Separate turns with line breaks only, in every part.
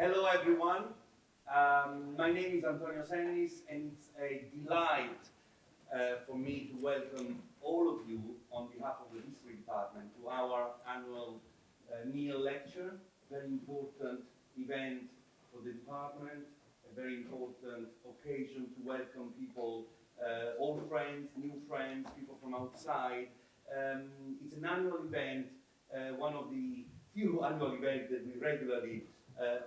Hello everyone, my name is Antonio Sennis and it's a delight for me to welcome all of you on behalf of the History Department to our annual Neale Lecture, a very important event for the department, a very important occasion to welcome people, old friends, new friends, people from outside. It's an annual event, one of the few annual events that we regularly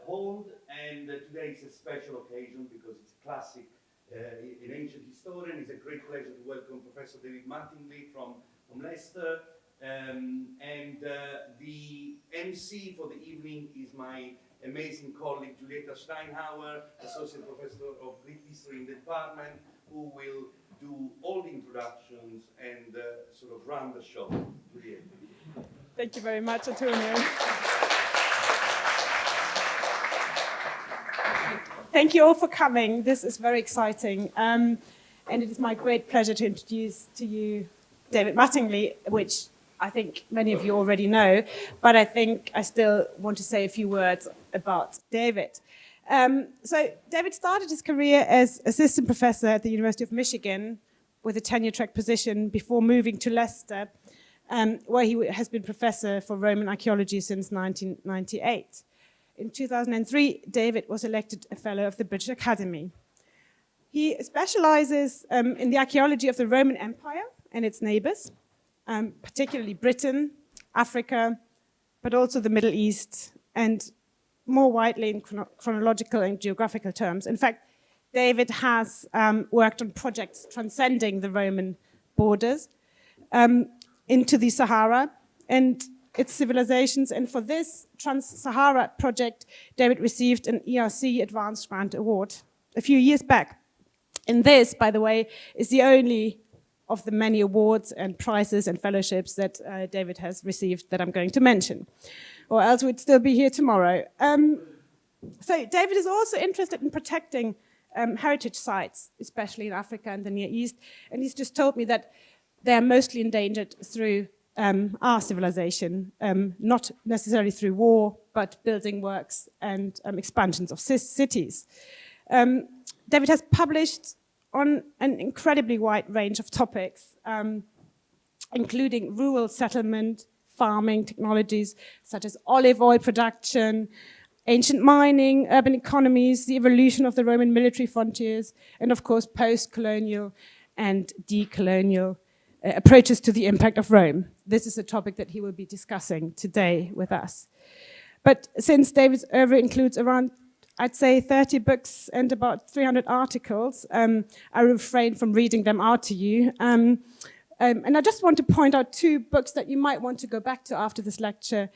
hold, and today is a special occasion because it's a classic, an ancient historian. It's a great pleasure to welcome Professor David Mattingly from Leicester, and the MC for the evening is my amazing colleague Julieta Steinhauer, Associate Professor of Greek History in the department, who will do all the introductions and sort of run the show. Julieta.
Thank you very much, Antonio. Thank you all for coming. This is very exciting. And it is my great pleasure to introduce to you David Mattingly, which I think many of you already know, but I think I still want to say a few words about David. So David started his career as assistant professor at the University of Michigan with a tenure-track position before moving to Leicester, where he has been professor for Roman archaeology since 1998. In 2003, David was elected a fellow of the British Academy. He specializes in the archaeology of the Roman Empire and its neighbors, particularly Britain, Africa, but also the Middle East, and more widely in chronological and geographical terms. In fact, David has worked on projects transcending the Roman borders into the Sahara and its civilizations. And for this Trans-Sahara project, David received an ERC Advanced Grant Award a few years back. And this, by the way, is the only of the many awards and prizes and fellowships that David has received that I'm going to mention, or else we'd still be here tomorrow. So David is also interested in protecting heritage sites, especially in Africa and the Near East, and he's just told me that they're mostly endangered through our civilization, not necessarily through war, but building works and expansions of cities. David has published on an incredibly wide range of topics, including rural settlement, farming technologies such as olive oil production, ancient mining, urban economies, the evolution of the Roman military frontiers, and of course post-colonial and decolonial approaches to the impact of Rome. This is a topic that he will be discussing today with us. But since David's oeuvre includes around, I'd say, 30 books and about 300 articles, I refrain from reading them out to you. And I just want to point out two books that you might want to go back to after this lecture.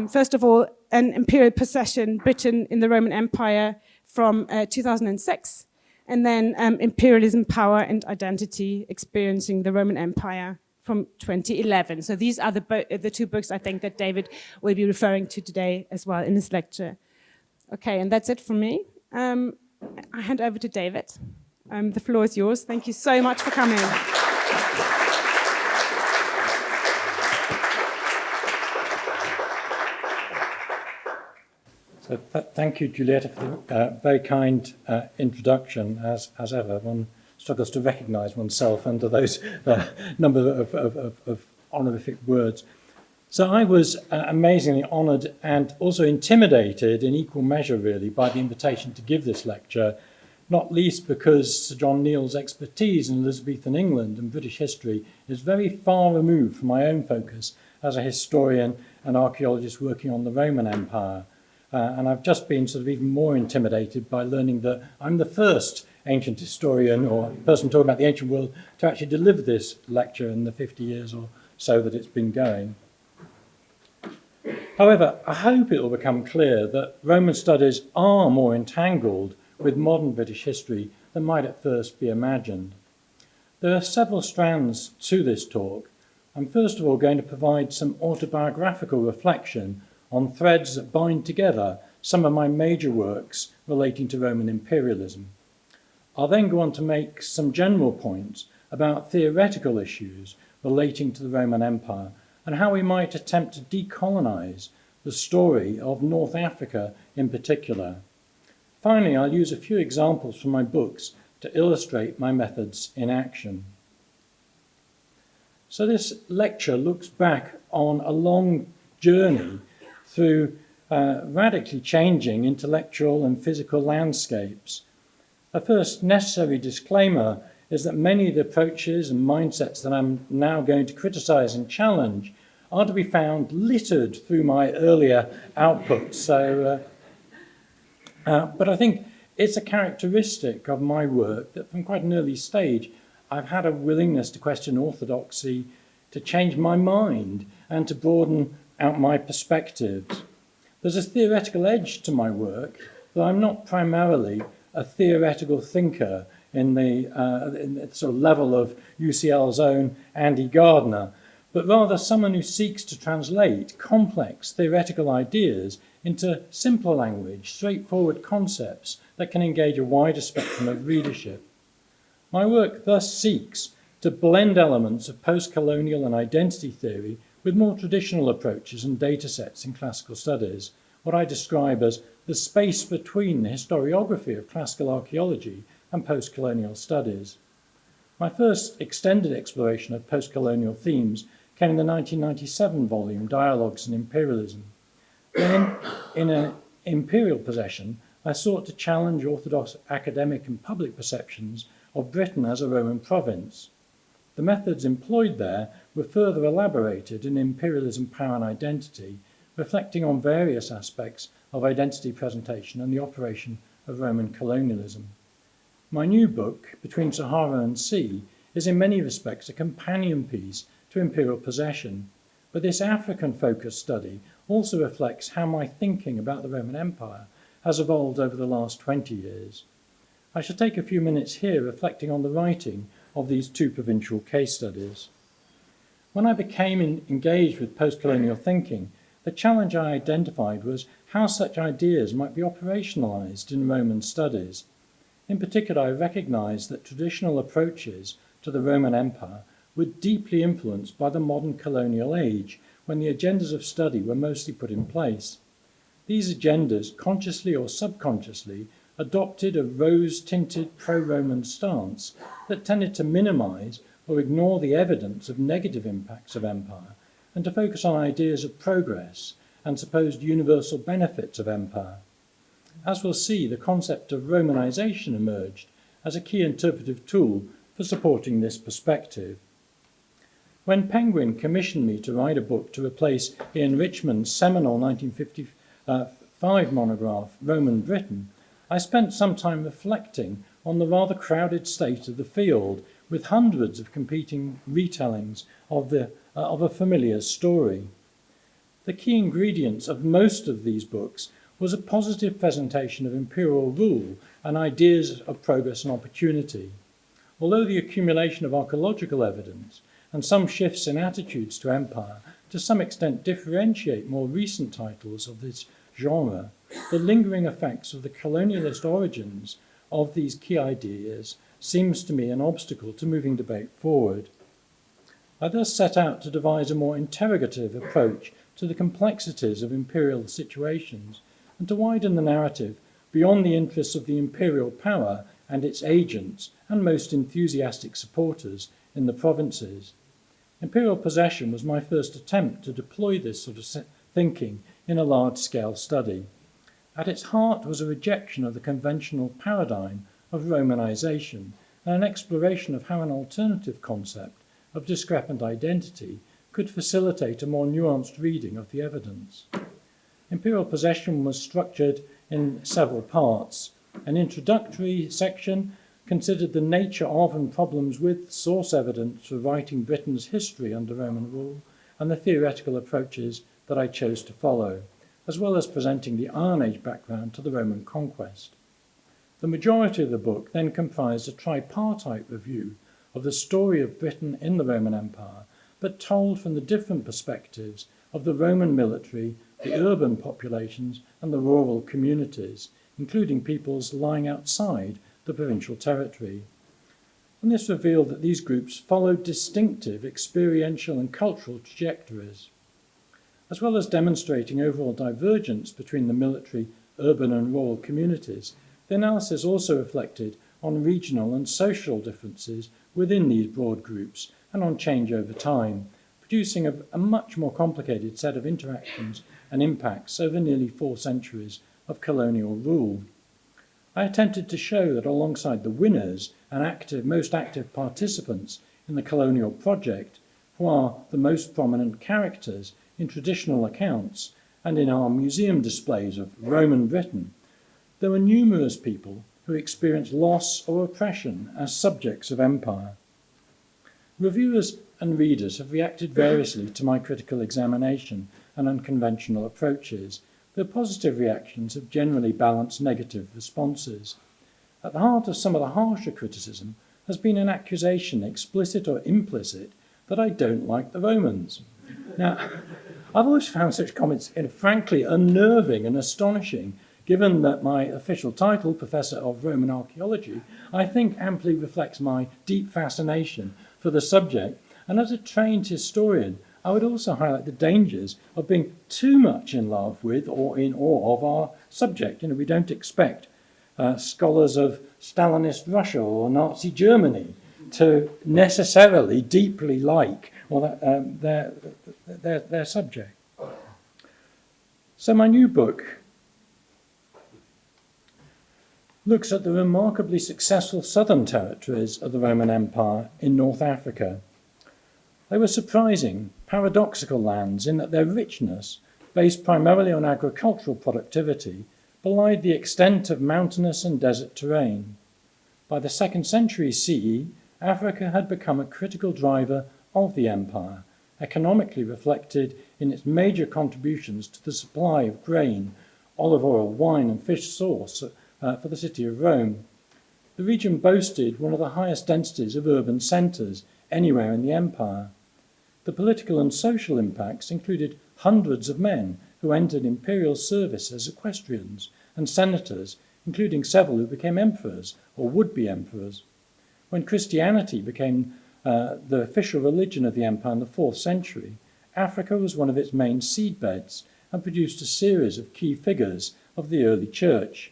First of all, an Imperial Possession, Britain in the Roman Empire from 2006. And then Imperialism, Power and Identity, Experiencing the Roman Empire from 2011. So these are the two books I think that David will be referring to today as well in his lecture. Okay, and that's it from me. I hand over to David. The floor is yours. Thank you so much for coming.
So thank you, Julieta, for the very kind introduction. As ever, one struggles to recognise oneself under those number of honorific words. So I was amazingly honoured and also intimidated in equal measure, really, by the invitation to give this lecture, not least because Sir John Neale's expertise in Elizabethan England and British history is very far removed from my own focus as a historian and archaeologist working on the Roman Empire. And I've just been sort of even more intimidated by learning that I'm the first ancient historian or person talking about the ancient world to actually deliver this lecture in the 50 years or so that it's been going. However, I hope it will become clear that Roman studies are more entangled with modern British history than might at first be imagined. There are several strands to this talk. I'm first of all going to provide some autobiographical reflection on threads that bind together some of my major works relating to Roman imperialism. I'll then go on to make some general points about theoretical issues relating to the Roman Empire and how we might attempt to decolonize the story of North Africa in particular. Finally, I'll use a few examples from my books to illustrate my methods in action. So this lecture looks back on a long journey through radically changing intellectual and physical landscapes. A first necessary disclaimer is that many of the approaches and mindsets that I'm now going to criticize and challenge are to be found littered through my earlier outputs. But I think it's a characteristic of my work that from quite an early stage I've had a willingness to question orthodoxy, to change my mind, and to broaden out my perspectives. There's a theoretical edge to my work, though I'm not primarily a theoretical thinker in the sort of level of UCL's own Andy Gardner, but rather someone who seeks to translate complex theoretical ideas into simpler language, straightforward concepts that can engage a wider spectrum of readership. My work thus seeks to blend elements of post-colonial and identity theory with more traditional approaches and data sets in classical studies, what I describe as the space between the historiography of classical archaeology and post-colonial studies. My first extended exploration of post-colonial themes came in the 1997 volume, Dialogues and Imperialism. Then, in an Imperial Possession, I sought to challenge orthodox academic and public perceptions of Britain as a Roman province. The methods employed there were further elaborated in Imperialism, Power and Identity, reflecting on various aspects of identity presentation and the operation of Roman colonialism. My new book, Between Sahara and Sea, is in many respects a companion piece to Imperial Possession, but this African-focused study also reflects how my thinking about the Roman Empire has evolved over the last 20 years. I shall take a few minutes here reflecting on the writing of these two provincial case studies. When I became engaged with post-colonial thinking, the challenge I identified was how such ideas might be operationalized in Roman studies. In particular, I recognized that traditional approaches to the Roman Empire were deeply influenced by the modern colonial age, when the agendas of study were mostly put in place. These agendas, consciously or subconsciously, adopted a rose-tinted pro-Roman stance that tended to minimize or ignore the evidence of negative impacts of empire and to focus on ideas of progress and supposed universal benefits of empire. As we'll see, the concept of Romanization emerged as a key interpretive tool for supporting this perspective. When Penguin commissioned me to write a book to replace Ian Richmond's seminal 1955 monograph, Roman Britain, I spent some time reflecting on the rather crowded state of the field, with hundreds of competing retellings of a familiar story. The key ingredients of most of these books was a positive presentation of imperial rule and ideas of progress and opportunity. Although the accumulation of archaeological evidence and some shifts in attitudes to empire to some extent differentiate more recent titles of this genre, the lingering effects of the colonialist origins of these key ideas seems to me an obstacle to moving debate forward. I thus set out to devise a more interrogative approach to the complexities of imperial situations and to widen the narrative beyond the interests of the imperial power and its agents and most enthusiastic supporters in the provinces. Imperial Possession was my first attempt to deploy this sort of thinking in a large-scale study. At its heart was a rejection of the conventional paradigm of Romanization and an exploration of how an alternative concept of discrepant identity could facilitate a more nuanced reading of the evidence. Imperial Possession was structured in several parts. An introductory section considered the nature of and problems with source evidence for writing Britain's history under Roman rule and the theoretical approaches that I chose to follow, as well as presenting the Iron Age background to the Roman conquest. The majority of the book then comprised a tripartite review of the story of Britain in the Roman Empire, but told from the different perspectives of the Roman military, the urban populations, and the rural communities, including peoples lying outside the provincial territory. And this revealed that these groups followed distinctive experiential and cultural trajectories. as well as demonstrating overall divergence between the military, urban and rural communities. The analysis also reflected on regional and social differences within these broad groups and on change over time, producing a much more complicated set of interactions and impacts over nearly 4 centuries of colonial rule. I attempted to show that alongside the winners and most active participants in the colonial project, who are the most prominent characters in traditional accounts and in our museum displays of Roman Britain, there were numerous people who experienced loss or oppression as subjects of empire. Reviewers and readers have reacted variously to my critical examination and unconventional approaches. The positive reactions have generally balanced negative responses. At the heart of some of the harsher criticism has been an accusation, explicit or implicit, that I don't like the Romans. Now, I've always found such comments frankly unnerving and astonishing, given that my official title, Professor of Roman Archaeology, I think amply reflects my deep fascination for the subject. And as a trained historian, I would also highlight the dangers of being too much in love with or in awe of our subject. We don't expect scholars of Stalinist Russia or Nazi Germany to necessarily deeply like their subject. So my new book looks at the remarkably successful southern territories of the Roman Empire in North Africa. They were surprising, paradoxical lands in that their richness, based primarily on agricultural productivity, belied the extent of mountainous and desert terrain. By the 2nd century CE, Africa had become a critical driver of the empire, economically reflected in its major contributions to the supply of grain, olive oil, wine and fish sauce for the city of Rome. The region boasted one of the highest densities of urban centres anywhere in the empire. The political and social impacts included hundreds of men who entered imperial service as equestrians and senators, including several who became emperors or would-be emperors. When Christianity became the official religion of the empire in the 4th century, Africa was one of its main seedbeds and produced a series of key figures of the early church.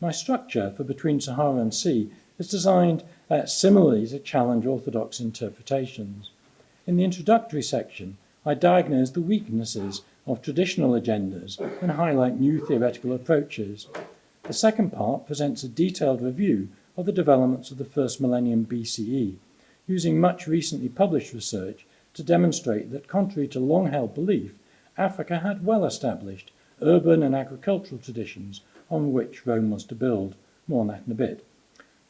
My structure for Between Sahara and Sea is designed similarly to challenge orthodox interpretations. In the introductory section, I diagnose the weaknesses of traditional agendas and highlight new theoretical approaches. The second part presents a detailed review of the developments of the first millennium BCE, using much recently published research to demonstrate that, contrary to long-held belief, Africa had well-established urban and agricultural traditions on which Rome was to build. More on that in a bit.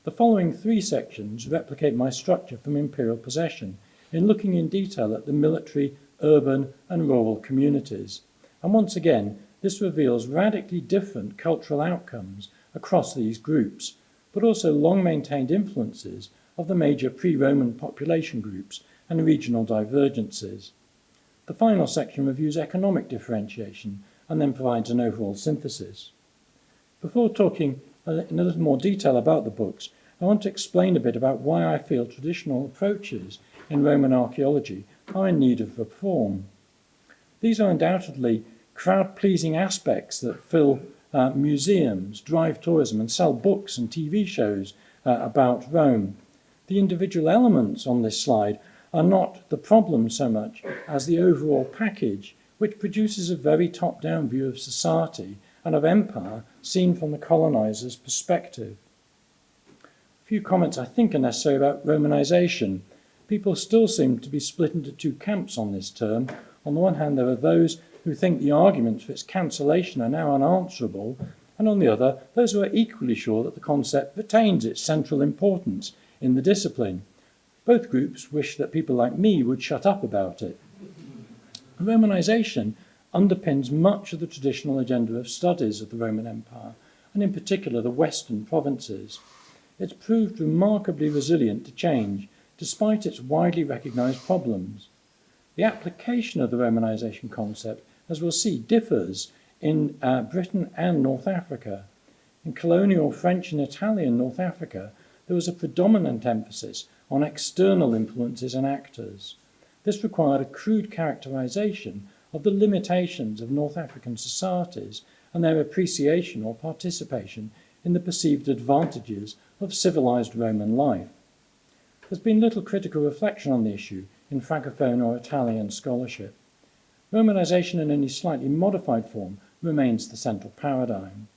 The following 3 sections replicate my structure from Imperial Possession in looking in detail at the military, urban and rural communities. And once again, this reveals radically different cultural outcomes across these groups, but also long-maintained influences of the major pre-Roman population groups and regional divergences. The final section reviews economic differentiation and then provides an overall synthesis. Before talking in a little more detail about the books, I want to explain a bit about why I feel traditional approaches in Roman archaeology are in need of reform. These are undoubtedly crowd-pleasing aspects that fill museums, drive tourism, and sell books and TV shows about Rome. The individual elements on this slide are not the problem so much as the overall package, which produces a very top-down view of society and of empire seen from the colonizer's perspective. A few comments I think are necessary about Romanization. People still seem to be split into 2 camps on this term. On the one hand, there are those who think the arguments for its cancellation are now unanswerable, and on the other, those who are equally sure that the concept retains its central importance in the discipline. Both groups wish that people like me would shut up about it. Romanization underpins much of the traditional agenda of studies of the Roman Empire, and in particular the Western provinces. It's proved remarkably resilient to change, despite its widely recognized problems. The application of the Romanization concept, as we'll see, differs in Britain and North Africa. In colonial French and Italian North Africa, there was a predominant emphasis on external influences and actors. This required a crude characterization of the limitations of North African societies and their appreciation or participation in the perceived advantages of civilized Roman life. There's been little critical reflection on the issue in Francophone or Italian scholarship. Romanization in only slightly modified form remains the central paradigm,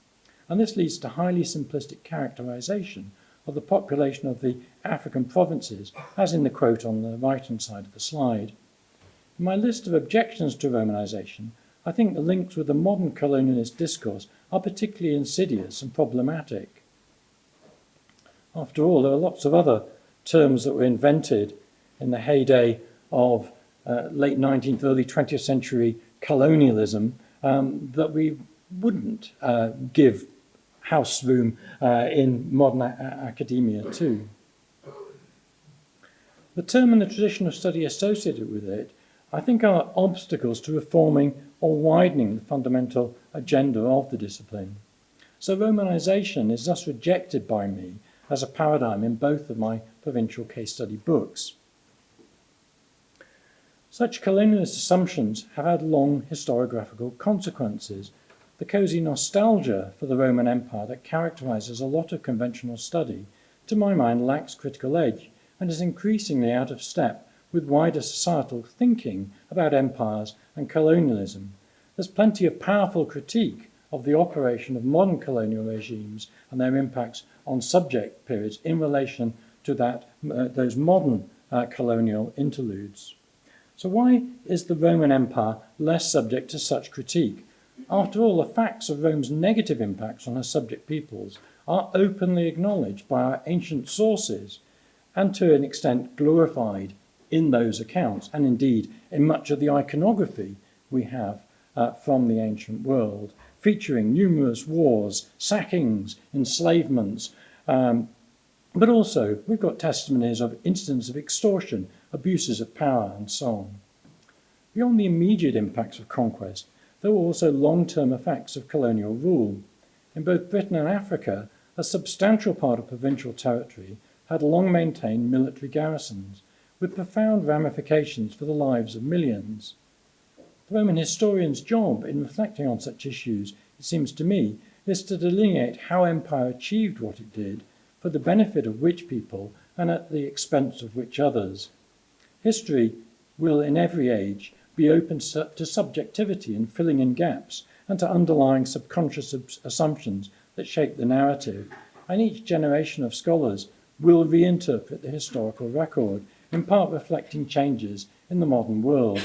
and this leads to highly simplistic characterization of the population of the African provinces, as in the quote on the right-hand side of the slide. In my list of objections to Romanization, I think the links with the modern colonialist discourse are particularly insidious and problematic. After all, there are lots of other terms that were invented in the heyday of late 19th, early 20th century colonialism that we wouldn't give house room in modern academia too. The term and the tradition of study associated with it, I think, are obstacles to reforming or widening the fundamental agenda of the discipline. So Romanization is thus rejected by me as a paradigm in both of my provincial case study books. Such colonialist assumptions have had long historiographical consequences. The cosy nostalgia for the Roman Empire that characterizes a lot of conventional study, to my mind, lacks critical edge and is increasingly out of step with wider societal thinking about empires and colonialism. There's plenty of powerful critique of the operation of modern colonial regimes and their impacts on subject periods in relation to those modern colonial interludes. So why is the Roman Empire less subject to such critique? After all, the facts of Rome's negative impacts on her subject peoples are openly acknowledged by our ancient sources and to an extent glorified in those accounts, and indeed in much of the iconography we have from the ancient world, featuring numerous wars, sackings, enslavements, but also we've got testimonies of incidents of extortion, abuses of power, and so on. Beyond the immediate impacts of conquest, there were also long-term effects of colonial rule. In both Britain and Africa, a substantial part of provincial territory had long maintained military garrisons, with profound ramifications for the lives of millions. The Roman historian's job in reflecting on such issues, it seems to me, is to delineate how empire achieved what it did for the benefit of which people and at the expense of which others. History will, in every age, be open to subjectivity in filling in gaps and to underlying subconscious assumptions that shape the narrative, and each generation of scholars will reinterpret the historical record, in part reflecting changes in the modern world.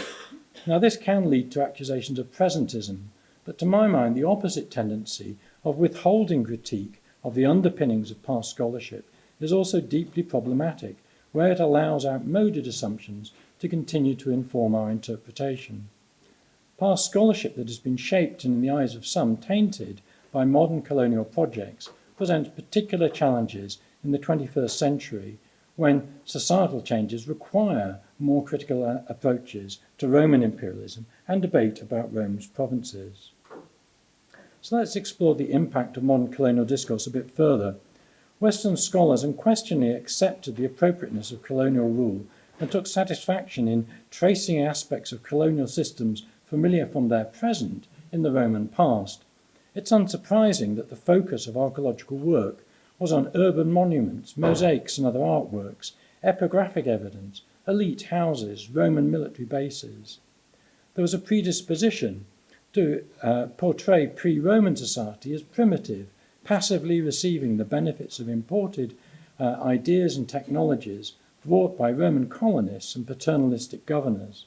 Now, this can lead to accusations of presentism, but to my mind, the opposite tendency of withholding critique of the underpinnings of past scholarship is also deeply problematic, where it allows outmoded assumptions to continue to inform our interpretation. Past scholarship that has been shaped and, in the eyes of some, tainted by modern colonial projects presents particular challenges in the 21st century, when societal changes require more critical approaches to Roman imperialism and debate about Rome's provinces. So let's explore the impact of modern colonial discourse a bit further. Western scholars unquestionably accepted the appropriateness of colonial rule and took satisfaction in tracing aspects of colonial systems familiar from their present in the Roman past. It's unsurprising that the focus of archaeological work was on urban monuments, mosaics and other artworks, epigraphic evidence, elite houses, Roman military bases. There was a predisposition to portray pre-Roman society as primitive, passively receiving the benefits of imported ideas and technologies brought by Roman colonists and paternalistic governors.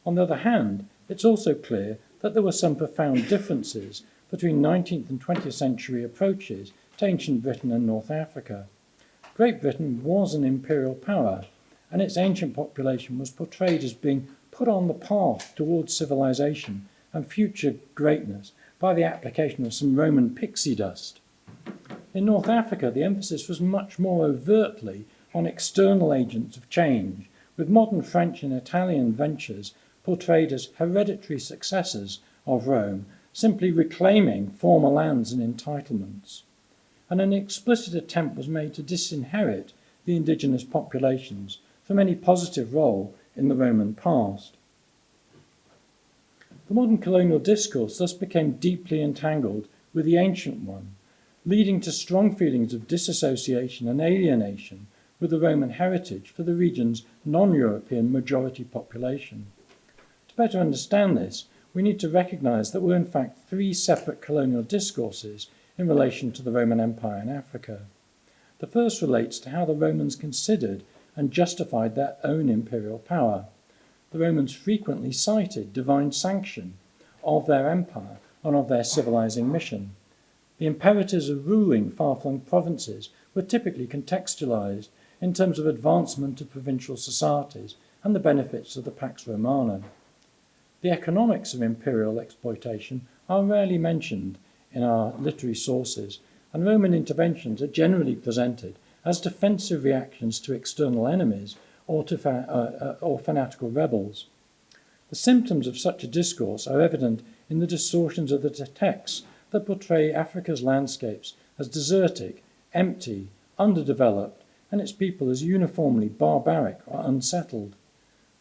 On the other hand, it's also clear that there were some profound differences between 19th and 20th century approaches to ancient Britain and North Africa. Great Britain was an imperial power, and its ancient population was portrayed as being put on the path towards civilization and future greatness by the application of some Roman pixie dust. In North Africa, the emphasis was much more overtly on external agents of change, with modern French and Italian ventures portrayed as hereditary successors of Rome, simply reclaiming former lands and entitlements. And an explicit attempt was made to disinherit the indigenous populations from any positive role in the Roman past. The modern colonial discourse thus became deeply entangled with the ancient one, leading to strong feelings of disassociation and alienation with the Roman heritage for the region's non-European majority population. To better understand this, we need to recognise that there were in fact three separate colonial discourses in relation to the Roman Empire in Africa. The first relates to how the Romans considered and justified their own imperial power. The Romans frequently cited divine sanction of their empire and of their civilizing mission. The imperatives of ruling far-flung provinces were typically contextualized in terms of advancement of provincial societies and the benefits of the Pax Romana. The economics of imperial exploitation are rarely mentioned in our literary sources, and Roman interventions are generally presented as defensive reactions to external enemies or fanatical rebels. The symptoms of such a discourse are evident in the distortions of the texts that portray Africa's landscapes as desertic, empty, underdeveloped, and its people as uniformly barbaric or unsettled.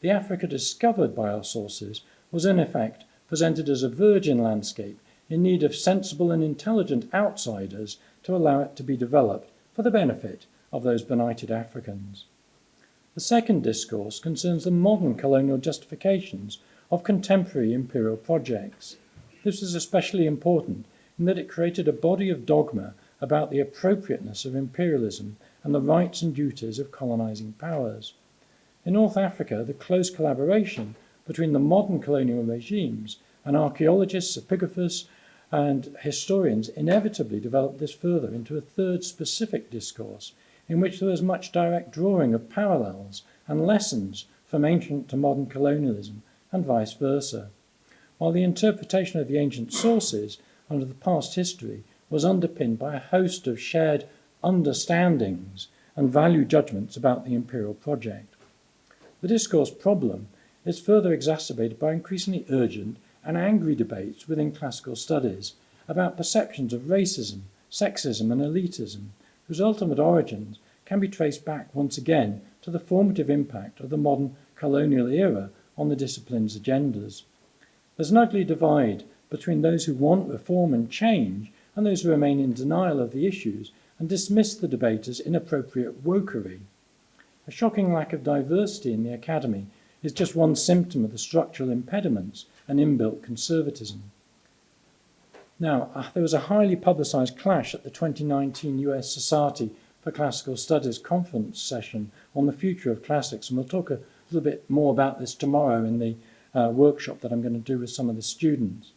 The Africa discovered by our sources was in effect presented as a virgin landscape in need of sensible and intelligent outsiders to allow it to be developed for the benefit of those benighted Africans. The second discourse concerns the modern colonial justifications of contemporary imperial projects. This is especially important in that it created a body of dogma about the appropriateness of imperialism and the rights and duties of colonizing powers. In North Africa, the close collaboration between the modern colonial regimes and archaeologists, epigraphers, and historians inevitably developed this further into a third specific discourse in which there was much direct drawing of parallels and lessons from ancient to modern colonialism and vice versa. While the interpretation of the ancient sources under the past history was underpinned by a host of shared understandings and value judgments about the imperial project. The discourse problem is further exacerbated by increasingly urgent and angry debates within classical studies about perceptions of racism, sexism, and elitism, whose ultimate origins can be traced back once again to the formative impact of the modern colonial era on the discipline's agendas. There's an ugly divide between those who want reform and change and those who remain in denial of the issues and dismiss the debate as inappropriate wokery. A shocking lack of diversity in the academy is just one symptom of the structural impediments and inbuilt conservatism. Now, there was a highly publicised clash at the 2019 US Society for Classical Studies conference session on the future of classics, and we'll talk a little bit more about this tomorrow in the workshop that I'm going to do with some of the students.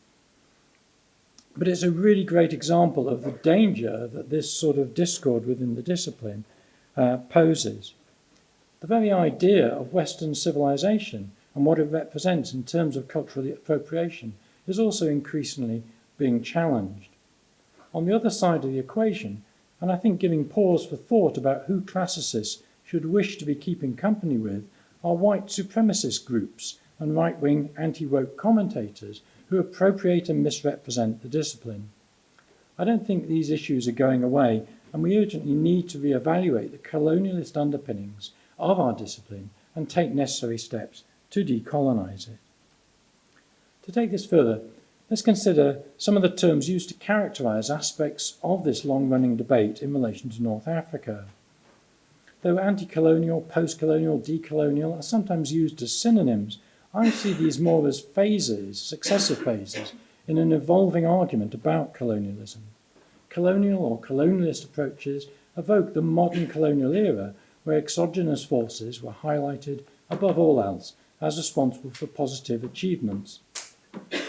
But it's a really great example of the danger that this sort of discord within the discipline poses. The very idea of Western civilization and what it represents in terms of cultural appropriation is also increasingly being challenged. On the other side of the equation, and I think giving pause for thought about who classicists should wish to be keeping company with, are white supremacist groups and right-wing anti-woke commentators who appropriate and misrepresent the discipline. I don't think these issues are going away, and we urgently need to reevaluate the colonialist underpinnings of our discipline and take necessary steps to decolonize it. To take this further, let's consider some of the terms used to characterize aspects of this long-running debate in relation to North Africa. Though anti-colonial, post-colonial, decolonial are sometimes used as synonyms, I see these more as phases, successive phases, in an evolving argument about colonialism. Colonial or colonialist approaches evoke the modern colonial era, where exogenous forces were highlighted above all else as responsible for positive achievements.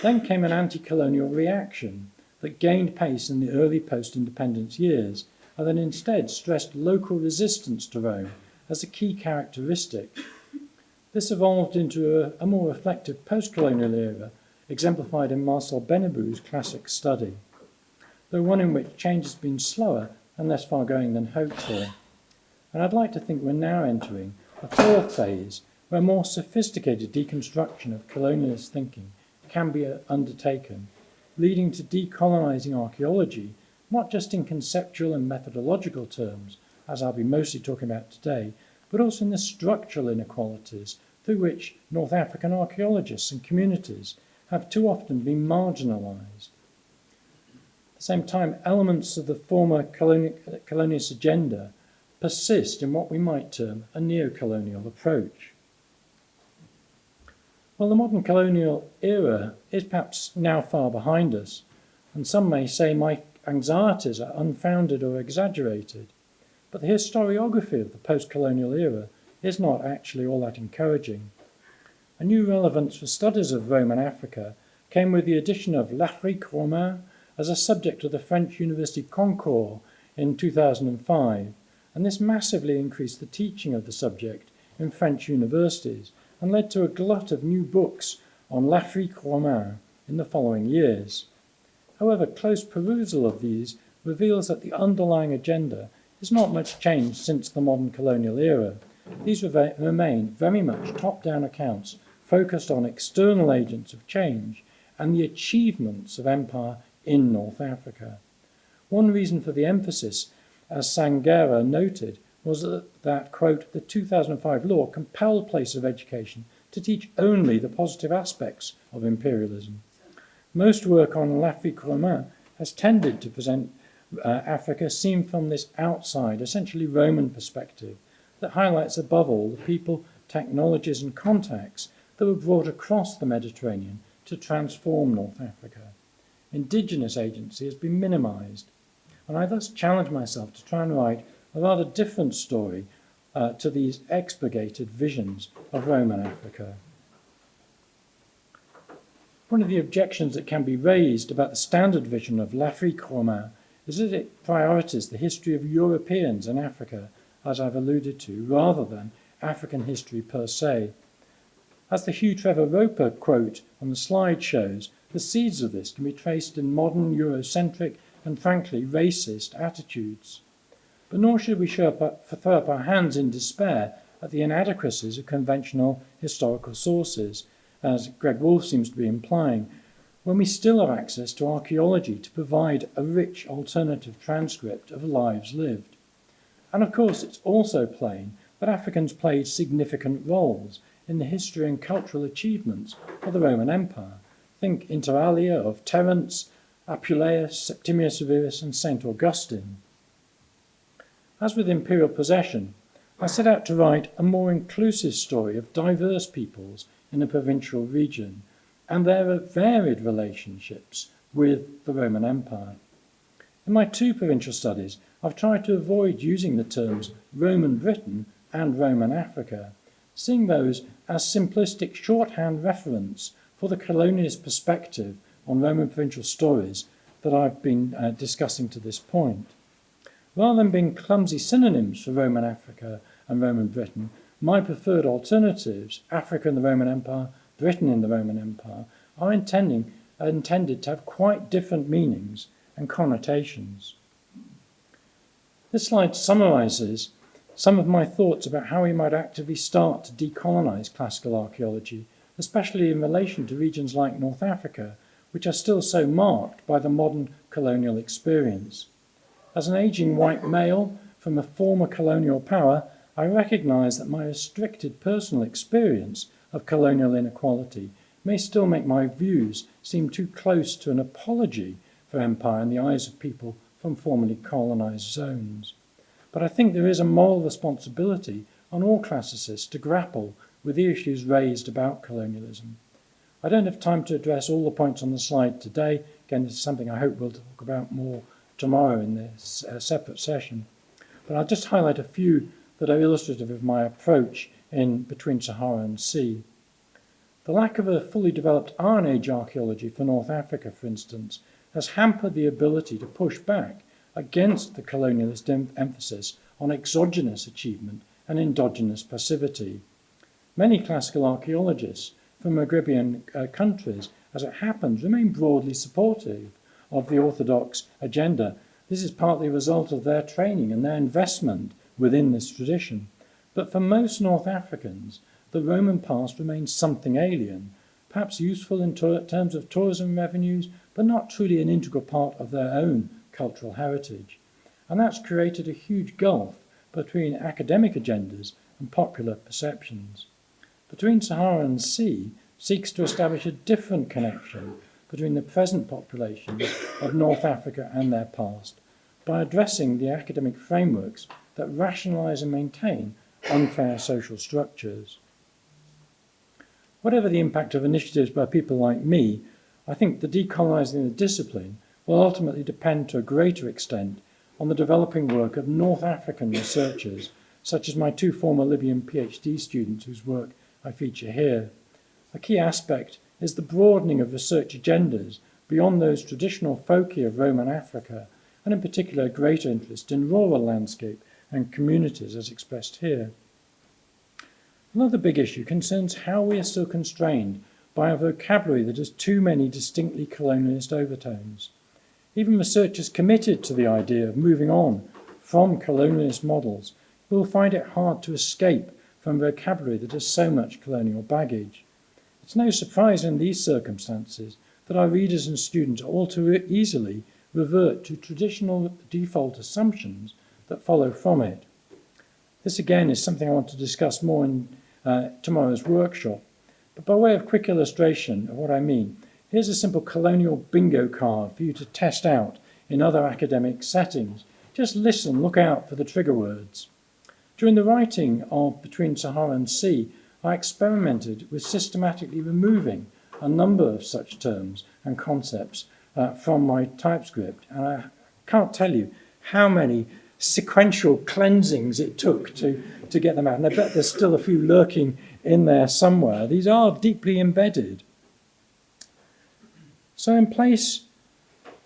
Then came an anti-colonial reaction that gained pace in the early post-independence years and then instead stressed local resistance to Rome as a key characteristic. This evolved into a more reflective post-colonial era, exemplified in Marcel Benabou's classic study, though one in which change has been slower and less far-going than hoped for. And I'd like to think we're now entering a fourth phase where more sophisticated deconstruction of colonialist thinking can be undertaken, leading to decolonizing archaeology, not just in conceptual and methodological terms, as I'll be mostly talking about today, but also in the structural inequalities through which North African archaeologists and communities have too often been marginalised. At the same time, elements of the former colonialist agenda persist in what we might term a neo-colonial approach. Well, the modern colonial era is perhaps now far behind us, and some may say my anxieties are unfounded or exaggerated, but the historiography of the post-colonial era is not actually all that encouraging. A new relevance for studies of Roman Africa came with the addition of l'Afrique romaine as a subject of the French University concours in 2005, and this massively increased the teaching of the subject in French universities and led to a glut of new books on l'Afrique romaine in the following years. However, close perusal of these reveals that the underlying agenda is not much changed since the modern colonial era. These remain very much top-down accounts focused on external agents of change and the achievements of empire in North Africa. One reason for the emphasis, as Sangera noted, was that, quote, the 2005 law compelled places of education to teach only the positive aspects of imperialism. Most work on l'Afrique romaine has tended to present Africa seen from this outside, essentially Roman perspective, that highlights above all the people, technologies and contacts that were brought across the Mediterranean to transform North Africa. Indigenous agency has been minimised, and I thus challenge myself to try and write a rather different story to these expurgated visions of Roman Africa. One of the objections that can be raised about the standard vision of l'Afrique romaine is that it priorities the history of Europeans in Africa, as I've alluded to, rather than African history per se. As the Hugh Trevor Roper quote on the slide shows, the seeds of this can be traced in modern Eurocentric and frankly racist attitudes. But nor should we throw up our hands in despair at the inadequacies of conventional historical sources, as Greg Wolfe seems to be implying, when we still have access to archaeology to provide a rich alternative transcript of lives lived. And of course, it's also plain that Africans played significant roles in the history and cultural achievements of the Roman Empire. Think inter alia of Terence, Apuleius, Septimius Severus, and St. Augustine. As with Imperial Possession, I set out to write a more inclusive story of diverse peoples in a provincial region and their varied relationships with the Roman Empire. In my two provincial studies, I've tried to avoid using the terms Roman Britain and Roman Africa, seeing those as simplistic shorthand reference for the colonialist perspective on Roman provincial stories that I've been discussing to this point. Rather than being clumsy synonyms for Roman Africa and Roman Britain, my preferred alternatives, Africa and the Roman Empire, Britain in the Roman Empire, are intended to have quite different meanings and connotations. This slide summarises some of my thoughts about how we might actively start to decolonise classical archaeology, especially in relation to regions like North Africa, which are still so marked by the modern colonial experience. As an ageing white male from a former colonial power, I recognise that my restricted personal experience of colonial inequality may still make my views seem too close to an apology for empire in the eyes of people from formerly colonised zones. But I think there is a moral responsibility on all classicists to grapple with the issues raised about colonialism. I don't have time to address all the points on the slide today. Again, this is something I hope we'll talk about more tomorrow in this separate session. But I'll just highlight a few that are illustrative of my approach in Between Sahara and Sea. The lack of a fully developed Iron Age archaeology for North Africa, for instance, has hampered the ability to push back against the colonialist emphasis on exogenous achievement and endogenous passivity. Many classical archaeologists from Maghrebian countries, as it happens, remain broadly supportive of the orthodox agenda. This is partly a result of their training and their investment within this tradition. But for most North Africans, the Roman past remains something alien, perhaps useful in terms of tourism revenues, but not truly an integral part of their own cultural heritage. And that's created a huge gulf between academic agendas and popular perceptions. Between Sahara and Sea seeks to establish a different connection between the present populations of North Africa and their past by addressing the academic frameworks that rationalise and maintain unfair social structures. Whatever the impact of initiatives by people like me, I think the decolonising the discipline will ultimately depend to a greater extent on the developing work of North African researchers, such as my two former Libyan PhD students whose work I feature here. A key aspect is the broadening of research agendas beyond those traditional foci of Roman Africa, and in particular a greater interest in rural landscape and communities as expressed here. Another big issue concerns how we are still constrained by a vocabulary that has too many distinctly colonialist overtones. Even researchers committed to the idea of moving on from colonialist models will find it hard to escape from vocabulary that has so much colonial baggage. It's no surprise in these circumstances that our readers and students all too easily revert to traditional default assumptions that follow from it. This again is something I want to discuss more in tomorrow's workshop, but by way of quick illustration of what I mean, here's a simple colonial bingo card for you to test out in other academic settings. Just listen, look out for the trigger words. During the writing of Between Sahara and Sea, I experimented with systematically removing a number of such terms and concepts from my TypeScript, and I can't tell you how many sequential cleansings it took to get them out, and I bet there's still a few lurking in there somewhere. These are deeply embedded. So in place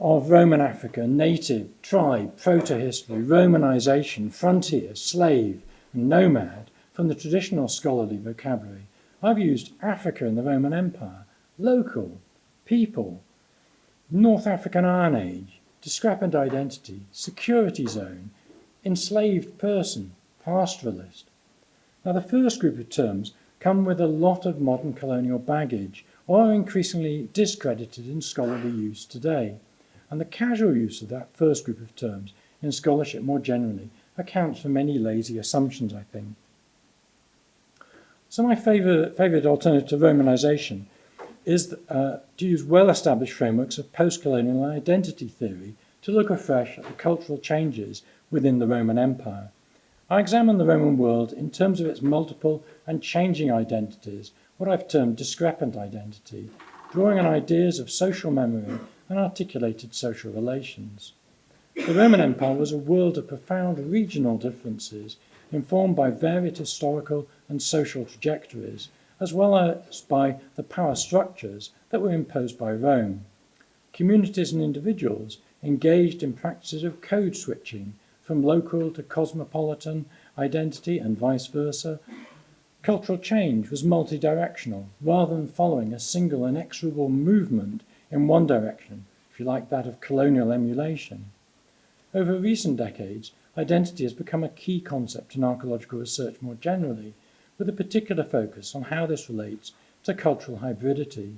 of Roman Africa, native, tribe, proto-history, Romanization, frontier, slave, and nomad from the traditional scholarly vocabulary, I've used Africa in the Roman Empire, local, people, North African Iron Age, discrepant identity, security zone, enslaved person, pastoralist. Now the first group of terms come with a lot of modern colonial baggage or are increasingly discredited in scholarly use today. And the casual use of that first group of terms in scholarship more generally accounts for many lazy assumptions, I think. So my favourite alternative to Romanization is to use well-established frameworks of post-colonial identity theory to look afresh at the cultural changes within the Roman Empire. I examine the Roman world in terms of its multiple and changing identities, what I've termed discrepant identity, drawing on ideas of social memory and articulated social relations. The Roman Empire was a world of profound regional differences, informed by varied historical and social trajectories, as well as by the power structures that were imposed by Rome. Communities and individuals engaged in practices of code switching from local to cosmopolitan identity and vice versa. Cultural change was multidirectional, rather than following a single inexorable movement in one direction, if you like, that of colonial emulation. Over recent decades, identity has become a key concept in archaeological research more generally, with a particular focus on how this relates to cultural hybridity.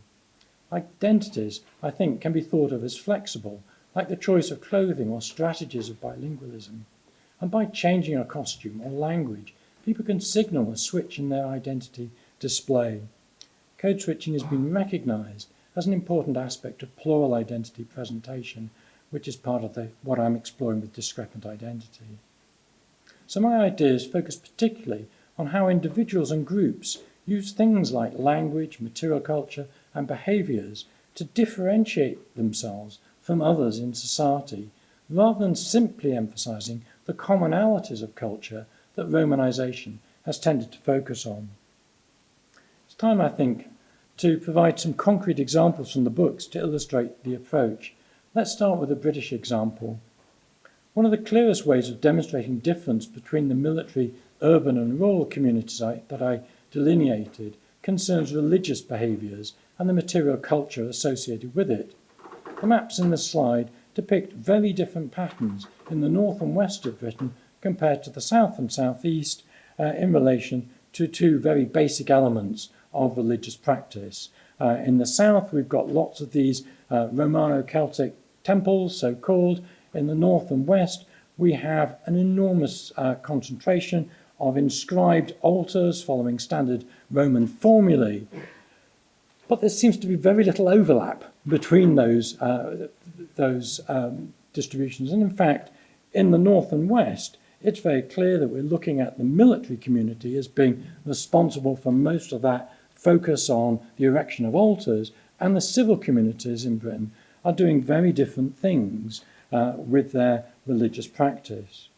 Identities, I think, can be thought of as flexible, like the choice of clothing or strategies of bilingualism. And by changing a costume or language, people can signal a switch in their identity display. Code switching has been recognised as an important aspect of plural identity presentation, which is part of what I'm exploring with discrepant identity. So my ideas focus particularly on how individuals and groups use things like language, material culture, and behaviours to differentiate themselves from others in society, rather than simply emphasising the commonalities of culture that Romanization has tended to focus on. It's time, I think, to provide some concrete examples from the books to illustrate the approach. Let's start with a British example. One of the clearest ways of demonstrating difference between the military, urban and rural communities that I delineated concerns religious behaviours and the material culture associated with it. The maps in this slide depict very different patterns in the north and west of Britain compared to the south and southeast in relation to two very basic elements of religious practice. In the south, we've got lots of these Romano-Celtic temples, so-called. In the north and west, we have an enormous concentration of inscribed altars following standard Roman formulae. But there seems to be very little overlap between those distributions. And in fact, in the north and west, it's very clear that we're looking at the military community as being responsible for most of that focus on the erection of altars, and the civil communities in Britain are doing very different things with their religious practice.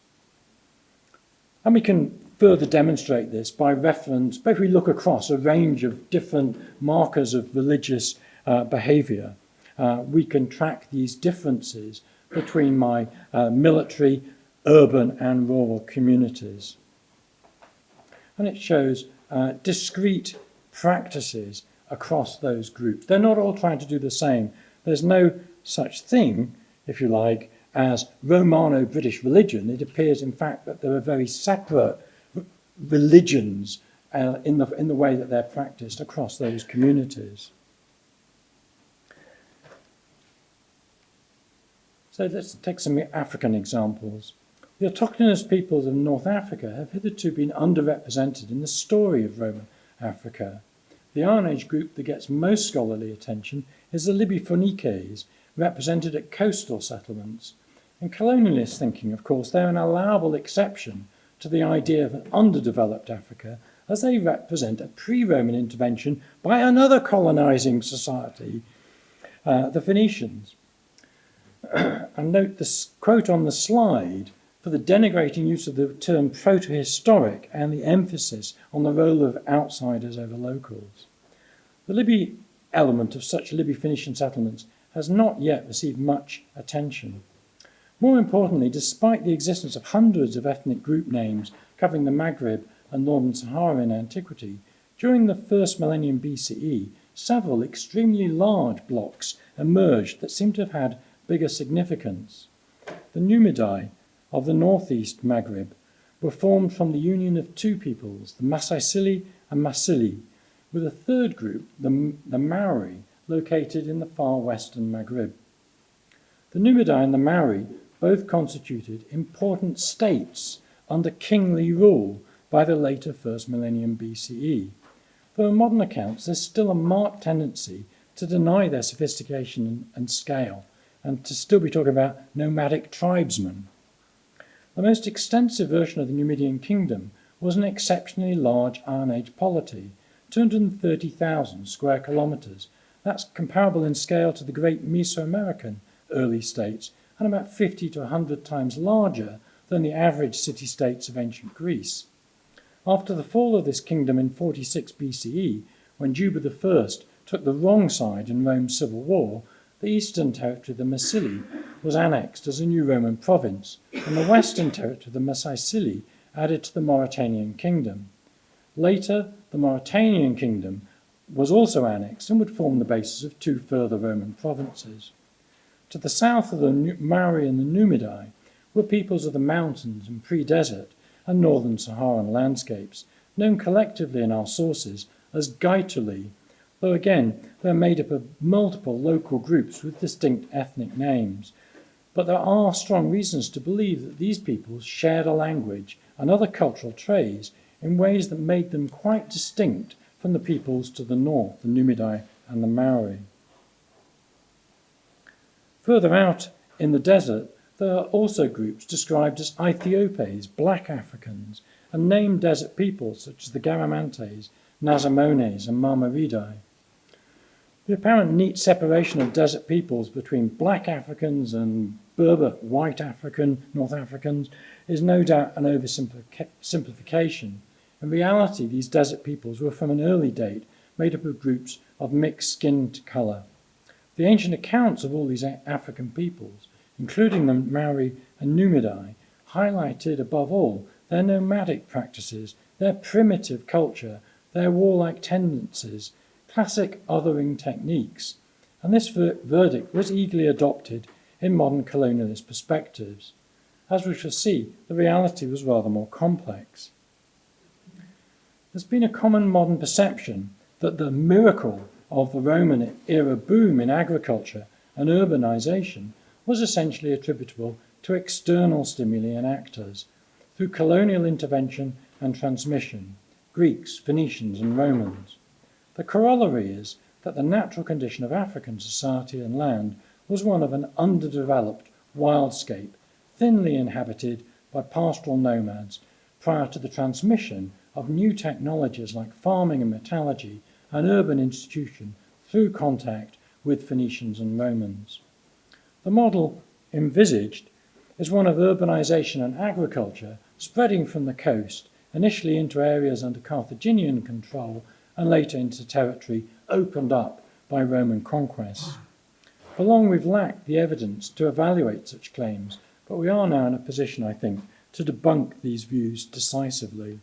And we can further demonstrate this by reference, but if we look across a range of different markers of religious behaviour, we can track these differences between my military, urban and rural communities. And it shows discrete practices across those groups. They're not all trying to do the same. There's no such thing, if you like, as Romano-British religion. It appears, in fact, that there are very separate religions in the way that they're practiced across those communities. So let's take some African examples. The autochthonous peoples of North Africa have hitherto been underrepresented in the story of Roman Africa. The Iron Age group that gets most scholarly attention is the Libyphonices, represented at coastal settlements. In colonialist thinking, of course, they're an allowable exception to the idea of an underdeveloped Africa, as they represent a pre-Roman intervention by another colonising society, the Phoenicians. And note this quote on the slide for the denigrating use of the term proto-historic and the emphasis on the role of outsiders over locals. The Libby element of such Libby-Phoenician settlements has not yet received much attention. More importantly, despite the existence of hundreds of ethnic group names covering the Maghreb and northern Sahara in antiquity, during the first millennium BCE, several extremely large blocks emerged that seem to have had bigger significance. The Numidae of the northeast Maghreb were formed from the union of two peoples, the Masaicili and Masili, with a third group, the Maori, located in the far western Maghreb. The Numidae and the Maori both constituted important states under kingly rule by the later first millennium BCE. Though in modern accounts there's still a marked tendency to deny their sophistication and scale, and to still be talking about nomadic tribesmen. The most extensive version of the Numidian kingdom was an exceptionally large Iron Age polity, 230,000 square kilometres. That's comparable in scale to the great Mesoamerican early states, and about 50 to 100 times larger than the average city-states of ancient Greece. After the fall of this kingdom in 46 BCE, when Juba I took the wrong side in Rome's civil war, the eastern territory, the Masili, was annexed as a new Roman province, and the western territory, the Masaicili, added to the Mauritanian kingdom. Later, the Mauritanian kingdom was also annexed and would form the basis of two further Roman provinces. To the south of the Maori and the Numidae were peoples of the mountains and pre-desert and northern Saharan landscapes, known collectively in our sources as Gaetuli, though again they're made up of multiple local groups with distinct ethnic names. But there are strong reasons to believe that these peoples shared a language and other cultural traits in ways that made them quite distinct from the peoples to the north, the Numidae and the Maori. Further out in the desert, there are also groups described as Aethiopes, black Africans, and named desert peoples such as the Garamantes, Nazamones, and Marmaridae. The apparent neat separation of desert peoples between black Africans and Berber, white African, North Africans, is no doubt an oversimplification. In reality, these desert peoples were from an early date made up of groups of mixed skin colour. The ancient accounts of all these African peoples, including the Maori and Numidae, highlighted above all their nomadic practices, their primitive culture, their warlike tendencies, classic othering techniques, and this verdict was eagerly adopted in modern colonialist perspectives. As we shall see, the reality was rather more complex. There's been a common modern perception that the miracle of the Roman era boom in agriculture and urbanization was essentially attributable to external stimuli and actors through colonial intervention and transmission, Greeks, Phoenicians and Romans. The corollary is that the natural condition of African society and land was one of an underdeveloped wildscape, thinly inhabited by pastoral nomads prior to the transmission of new technologies like farming and metallurgy and urban institution through contact with Phoenicians and Romans. The model envisaged is one of urbanization and agriculture spreading from the coast, initially into areas under Carthaginian control and later into territory opened up by Roman conquests. For long we've lacked the evidence to evaluate such claims, but we are now in a position, I think, to debunk these views decisively.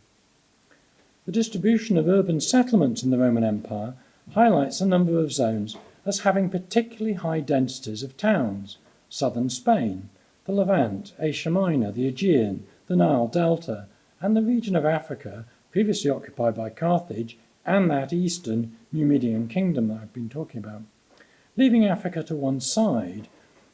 The distribution of urban settlements in the Roman Empire highlights a number of zones as having particularly high densities of towns: southern Spain, the Levant, Asia Minor, the Aegean, the Nile Delta, and the region of Africa previously occupied by Carthage and that eastern Numidian kingdom that I've been talking about. Leaving Africa to one side,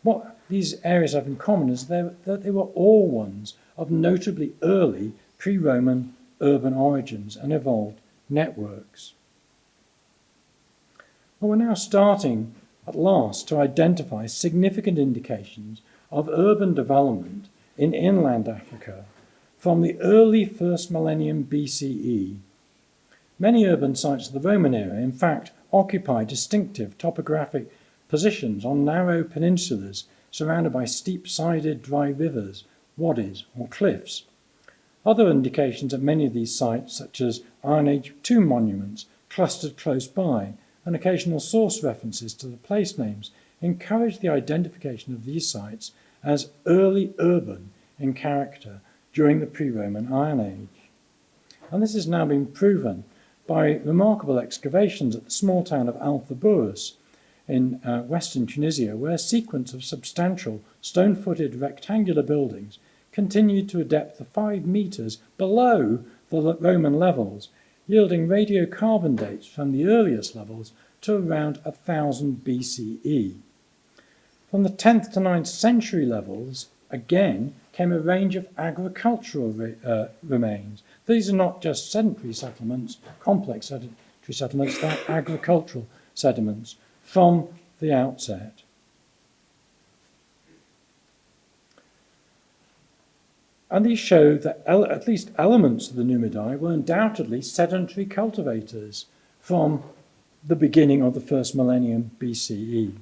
what these areas have in common is that they were all ones of notably early pre-Roman urban origins and evolved networks. Well, we're now starting at last to identify significant indications of urban development in inland Africa from the early first millennium BCE. Many urban sites of the Roman era, in fact, occupy distinctive topographic positions on narrow peninsulas surrounded by steep-sided dry rivers, wadis, or cliffs. Other indications of many of these sites, such as Iron Age tomb monuments clustered close by, and occasional source references to the place names, encourage the identification of these sites as early urban in character during the pre-Roman Iron Age. And this has now been proven by remarkable excavations at the small town of Al-Thaburus in western Tunisia, where a sequence of substantial stone-footed rectangular buildings continued to a depth of 5 meters below the Roman levels, yielding radiocarbon dates from the earliest levels to around 1000 BCE. From the 10th to 9th century levels, again, came a range of agricultural remains. These are not just sedentary settlements, complex sedentary settlements, they're agricultural sediments from the outset. And these show that at least elements of the Numidiae were undoubtedly sedentary cultivators from the beginning of the first millennium BCE.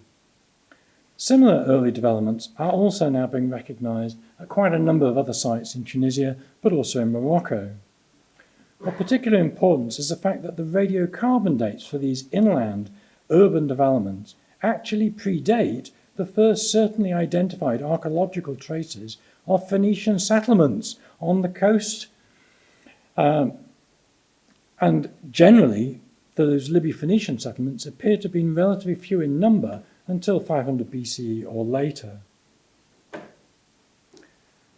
Similar early developments are also now being recognised at quite a number of other sites in Tunisia, but also in Morocco. Of particular importance is the fact that the radiocarbon dates for these inland urban developments actually predate the first certainly identified archaeological traces of Phoenician settlements on the coast. And generally, those Libya-Phoenician settlements appear to have been relatively few in number until 500 BCE or later.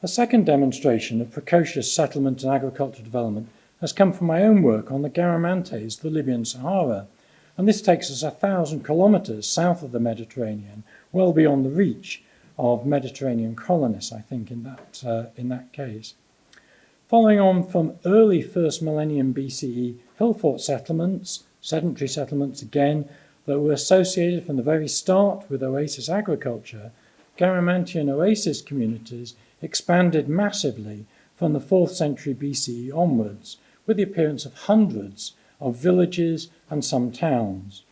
A second demonstration of precocious settlement and agricultural development has come from my own work on the Garamantes, the Libyan Sahara, and this takes us 1,000 kilometres south of the Mediterranean, well beyond the reach of Mediterranean colonists, I think, in that case. Following on from early first millennium BCE hill fort settlements, sedentary settlements again, that were associated from the very start with oasis agriculture, Garamantian oasis communities expanded massively from the 4th century BCE onwards, with the appearance of hundreds of villages and some towns.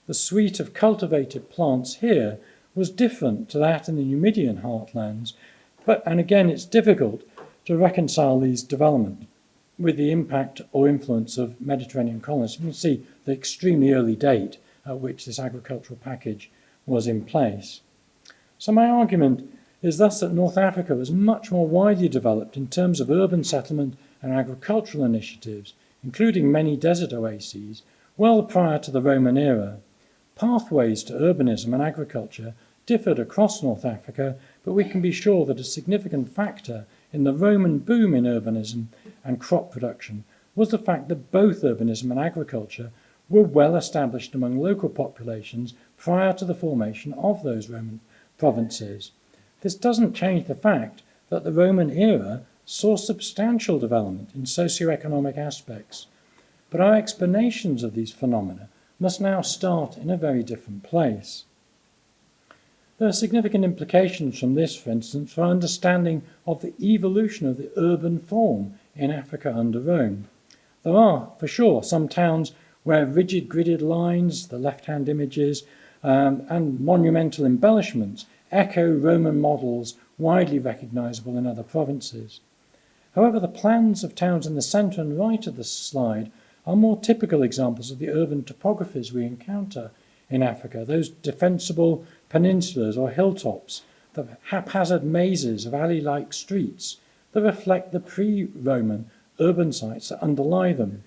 The suite of cultivated plants here was different to that in the Numidian heartlands, and again it's difficult to reconcile these developments with the impact or influence of Mediterranean colonists. You can see the extremely early date at which this agricultural package was in place. So my argument is thus that North Africa was much more widely developed in terms of urban settlement and agricultural initiatives, including many desert oases, well prior to the Roman era. Pathways to urbanism and agriculture differed across North Africa, but we can be sure that a significant factor in the Roman boom in urbanism and crop production was the fact that both urbanism and agriculture were well established among local populations prior to the formation of those Roman provinces. This doesn't change the fact that the Roman era saw substantial development in socio-economic aspects, but our explanations of these phenomena must now start in a very different place. There are significant implications from this, for instance, for understanding of the evolution of the urban form in Africa under Rome. There are, for sure, some towns where rigid gridded lines, the left-hand images, and monumental embellishments echo Roman models widely recognisable in other provinces. However, the plans of towns in the centre and right of the slide are more typical examples of the urban topographies we encounter in Africa, those defensible peninsulas or hilltops, the haphazard mazes of alley-like streets that reflect the pre-Roman urban sites that underlie them.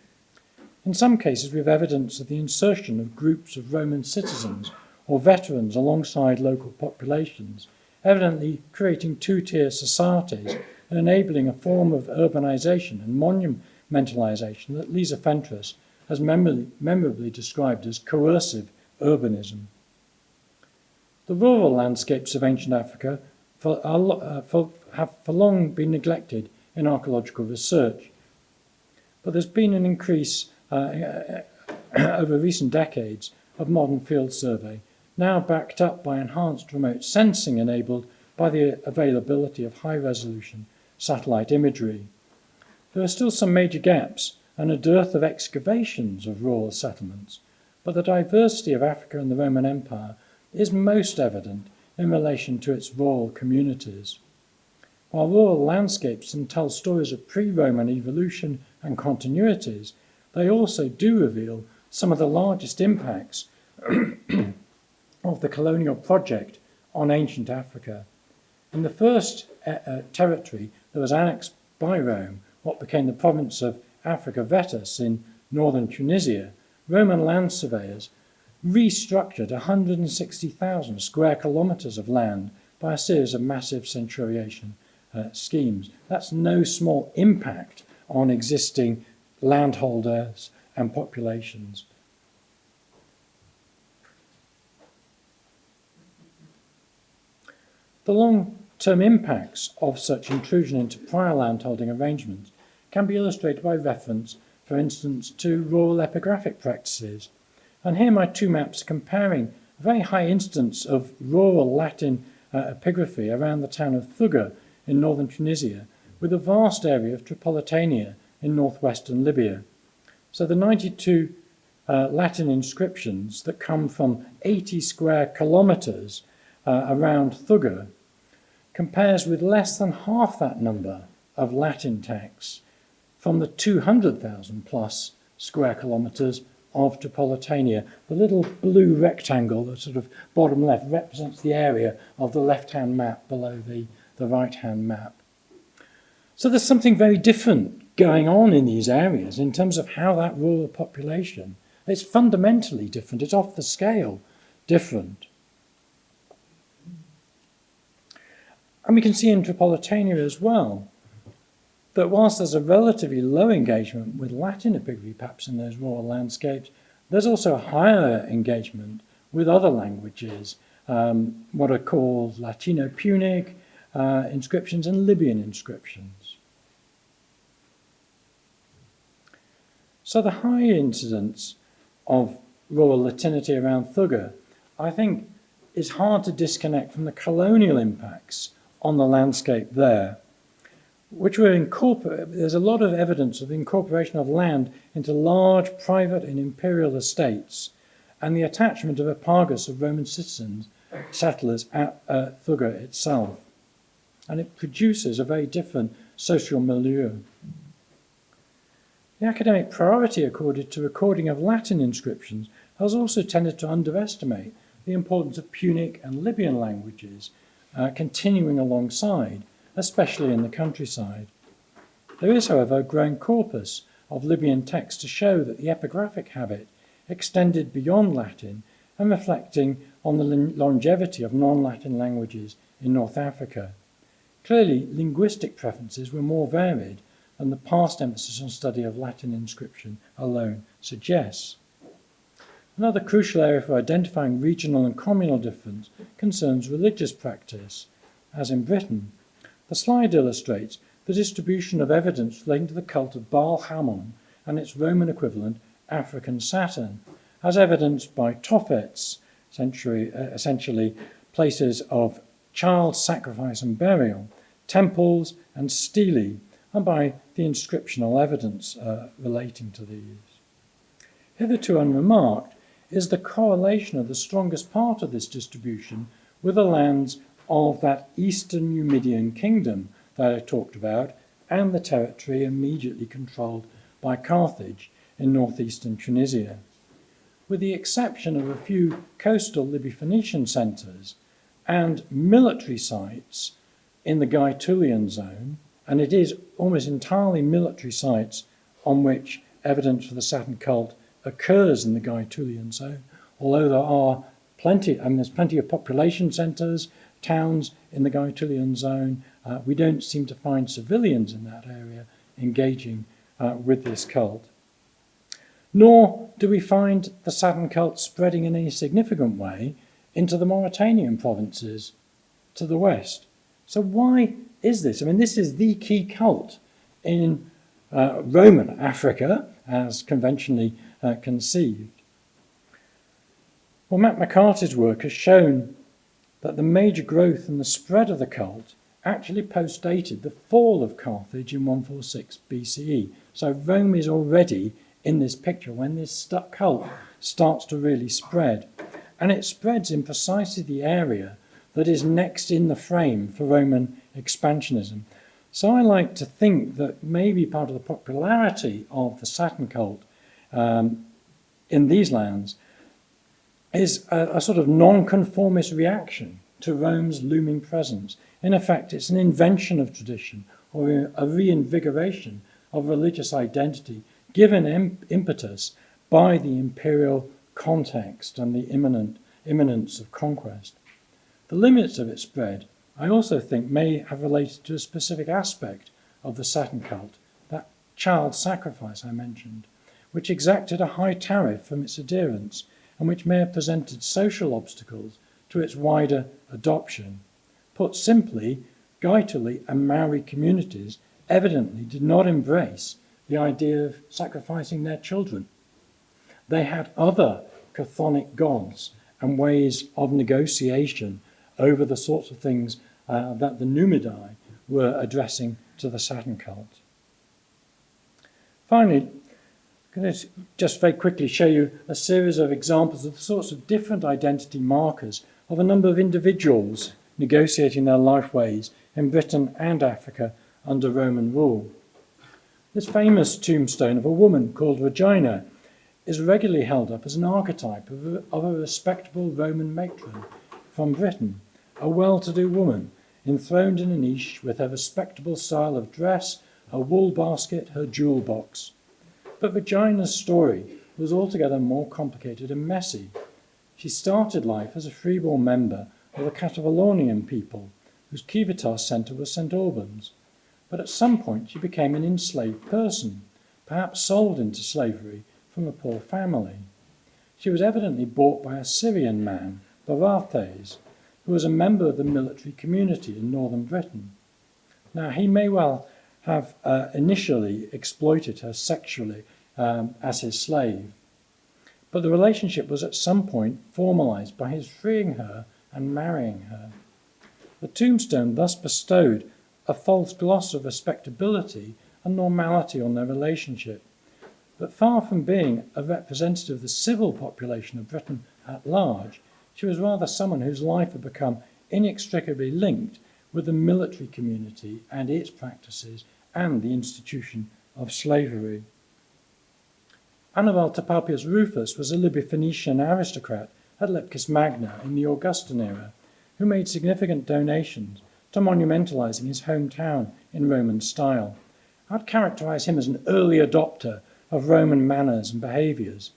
In some cases, we have evidence of the insertion of groups of Roman citizens or veterans alongside local populations, evidently creating two-tier societies and enabling a form of urbanisation and monumentalisation that Lisa Fentress has memorably described as coercive urbanism. The rural landscapes of ancient Africa have for long been neglected in archaeological research, but there's been an increase over recent decades of modern field survey, now backed up by enhanced remote sensing enabled by the availability of high-resolution satellite imagery. There are still some major gaps and a dearth of excavations of rural settlements, but the diversity of Africa and the Roman Empire is most evident in relation to its rural communities. While rural landscapes can tell stories of pre-Roman evolution and continuities, they also do reveal some of the largest impacts of the colonial project on ancient Africa. In the first territory that was annexed by Rome, what became the province of Africa Vetus in northern Tunisia, Roman land surveyors restructured 160,000 square kilometres of land by a series of massive centuriation schemes. That's no small impact on existing landholders and populations. The long-term impacts of such intrusion into prior landholding arrangements can be illustrated by reference, for instance, to rural epigraphic practices. And here my two maps are comparing a very high instance of rural Latin epigraphy around the town of Thuga in northern Tunisia with a vast area of Tripolitania in northwestern Libya. So the 92 Latin inscriptions that come from 80 square kilometres around Thuga compares with less than half that number of Latin texts from the 200,000 plus square kilometres of Tripolitania. The little blue rectangle, the sort of bottom left, represents the area of the left-hand map below the right-hand map. So there's something very different going on in these areas in terms of how that rural population, it's fundamentally different, it's off the scale different. And we can see in Tripolitania as well that whilst there's a relatively low engagement with Latin epigraphy perhaps in those rural landscapes, there's also a higher engagement with other languages, what are called Latino-Punic inscriptions and Libyan inscriptions. So the high incidence of rural Latinity around Thuga, I think, is hard to disconnect from the colonial impacts on the landscape there, which were incorporated. There's a lot of evidence of the incorporation of land into large private and imperial estates and the attachment of a pagus of Roman citizens, settlers at Thuga itself. And it produces a very different social milieu. The academic priority accorded to recording of Latin inscriptions has also tended to underestimate the importance of Punic and Libyan languages continuing alongside, especially in the countryside. There is, however, a growing corpus of Libyan texts to show that the epigraphic habit extended beyond Latin and reflecting on the longevity of non-Latin languages in North Africa. Clearly, linguistic preferences were more varied than the past emphasis on study of Latin inscription alone suggests. Another crucial area for identifying regional and communal difference concerns religious practice, as in Britain. The slide illustrates the distribution of evidence relating to the cult of Baal Hammon and its Roman equivalent, African Saturn, as evidenced by Tophets, essentially places of child sacrifice and burial, temples and stelae, and by the inscriptional evidence relating to these. Hitherto unremarked is the correlation of the strongest part of this distribution with the lands of that eastern Numidian kingdom that I talked about, and the territory immediately controlled by Carthage in northeastern Tunisia. With the exception of a few coastal Libya-Phoenician centres and military sites in the Gaetulian zone, and it is almost entirely military sites on which evidence for the Saturn cult occurs in the Gaetulian zone, although there are there's plenty of population centres, towns in the Gaetulian zone. We don't seem to find civilians in that area engaging with this cult. Nor do we find the Saturn cult spreading in any significant way into the Mauritanian provinces to the west. So why is this? I mean, this is the key cult in Roman Africa, as conventionally conceived. Well, Matt McCarty's work has shown that the major growth and the spread of the cult actually postdated the fall of Carthage in 146 BCE. So Rome is already in this picture when this cult starts to really spread. And it spreads in precisely the area that is next in the frame for Roman expansionism. So I like to think that maybe part of the popularity of the Saturn cult in these lands is a sort of non-conformist reaction to Rome's looming presence. In effect, it's an invention of tradition or a reinvigoration of religious identity given impetus by the imperial context and the imminence of conquest. The limits of its spread, I also think, may have related to a specific aspect of the Saturn cult, that child sacrifice I mentioned, which exacted a high tariff from its adherents and which may have presented social obstacles to its wider adoption. Put simply, Gaetuli and Maori communities evidently did not embrace the idea of sacrificing their children. They had other chthonic gods and ways of negotiation over the sorts of things that the Numidiae were addressing to the Saturn cult. Finally, I'm going to just very quickly show you a series of examples of the sorts of different identity markers of a number of individuals negotiating their life ways in Britain and Africa under Roman rule. This famous tombstone of a woman called Regina is regularly held up as an archetype of a respectable Roman matron from Britain, a well-to-do woman enthroned in a niche with her respectable style of dress, her wool basket, her jewel box. But Regina's story was altogether more complicated and messy. She started life as a freeborn member of the Catalonian people, whose civitas centre was St. Albans. But at some point she became an enslaved person, perhaps sold into slavery from a poor family. She was evidently bought by a Syrian man, Barathes, who was a member of the military community in northern Britain. Now, he may well have initially exploited her sexually as his slave, but the relationship was at some point formalised by his freeing her and marrying her. The tombstone thus bestowed a false gloss of respectability and normality on their relationship, but far from being a representative of the civil population of Britain at large, she was rather someone whose life had become inextricably linked with the military community and its practices and the institution of slavery. Annibal Tarpapius Rufus was a Libya-Phoenician aristocrat at Leptis Magna in the Augustan era, who made significant donations to monumentalising his hometown in Roman style. I'd characterise him as an early adopter of Roman manners and behaviours,